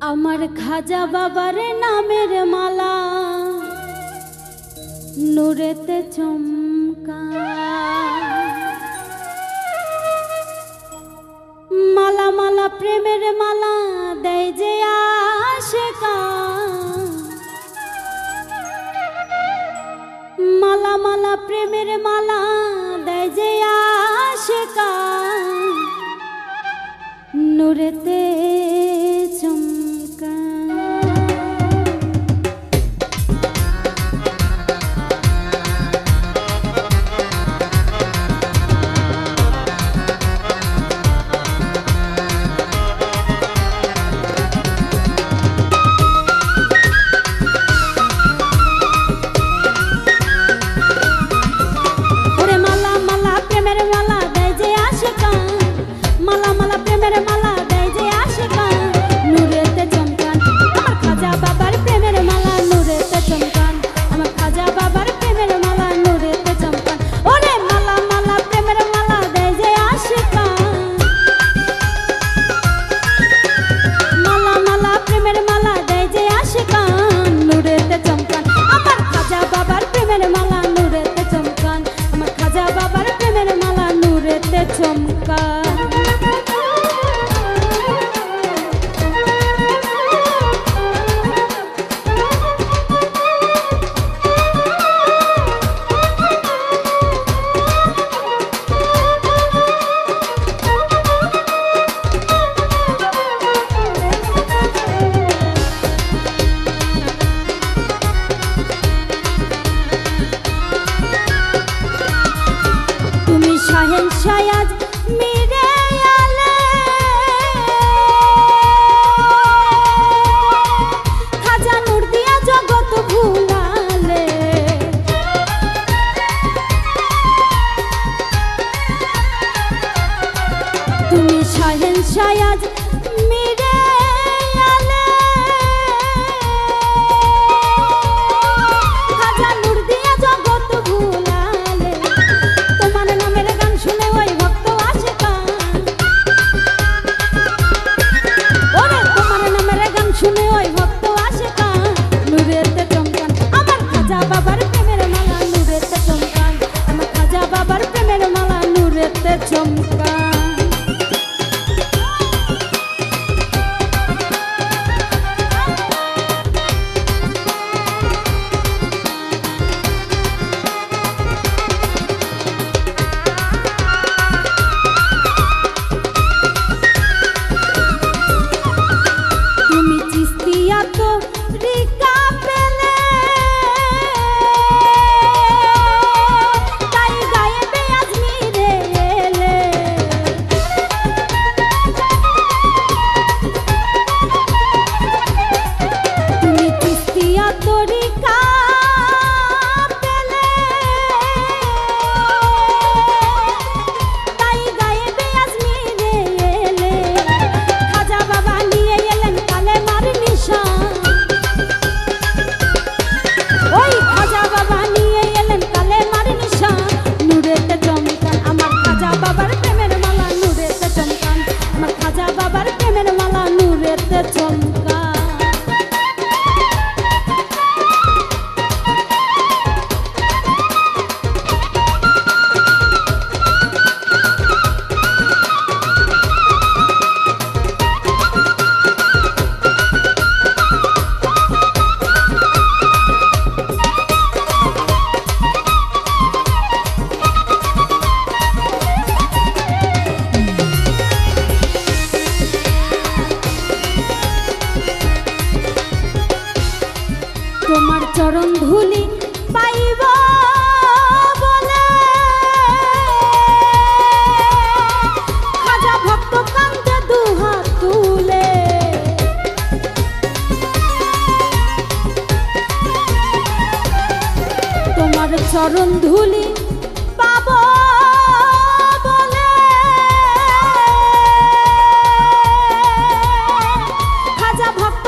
আমার খাজা বাবার নামের মালা নূরেতে চমকা, মালা মালা প্রেমের মালা দেয় যে আশিকা, মালা মালা প্রেমের মালা দেয় যে আশিকা, নূরেতে চমকা। ওরে মালা মালা প্রেমের মালা দেয় যে আশিকা, মালা মালা প্রেমের মালা দেয় যে আশিকা, নূরেতে চমকান আমার খাজা বাবার প্রেমের মালা নূরেতে চমকান, আমার খাজা বাবার প্রেমের মালা নূরেতে চমকান। ওরে মালা মালা প্রেমের মালা দেয় যে আশিকা, মালা মালা প্রেমের মালা দেয় যে আশিকা, নূরেতে চমকান আমার খাজা বাবার প্রেমের মালা নূরেতে চমকান, আমার খাজা বাবার প্রেমের মালা নূরেতে চমকান। তুমি শাহেন শায়াজ মিরে আলে, খাজা নূর দিয়া জগৎ ভুলালে, তুমি শাহেন শায়াজ মিরে আলে, খাজা নূর দিয়া জগৎ ভুলালে, তোমার নামের গান শুনে ওই ভক্ত আশিকান, ওরে তোমার নামের গান শুনে ওই ভক্ত আশিকান, নূরেতে চমকান আমার খাজা বাবার প্রেমের মালা নূরেতে চমকান, আমার খাজা বাবার প্রেমের মালা নূরেতে চমকান। তুমি চিস্তিয়া তো রিকা পেলে, তাই গায়েবে আজমিরে এলে, তুমি চিস্তিয়া তো রিকা পেলে, তাই গায়েবে আজমিরে এলে, খাজা বাবা নিয়ে এলেন কালেমার নিশান, ওই খাজা বাবা নিয়ে এলেন কালেমার নিশান, নূরেতে চমকান আমার খাজা বাবার প্রেমের মালা নূরেতে চমকান, আমার খাজা বাবার প্রেমের মালা নূরেতে চমকান। তোমার চরণ ধুলি পাইব বলে, খাজা ভক্ত কান্দে দুহাত তুলে, তোমার চরণ ধুলি পাব বলে, খাজা ভক্ত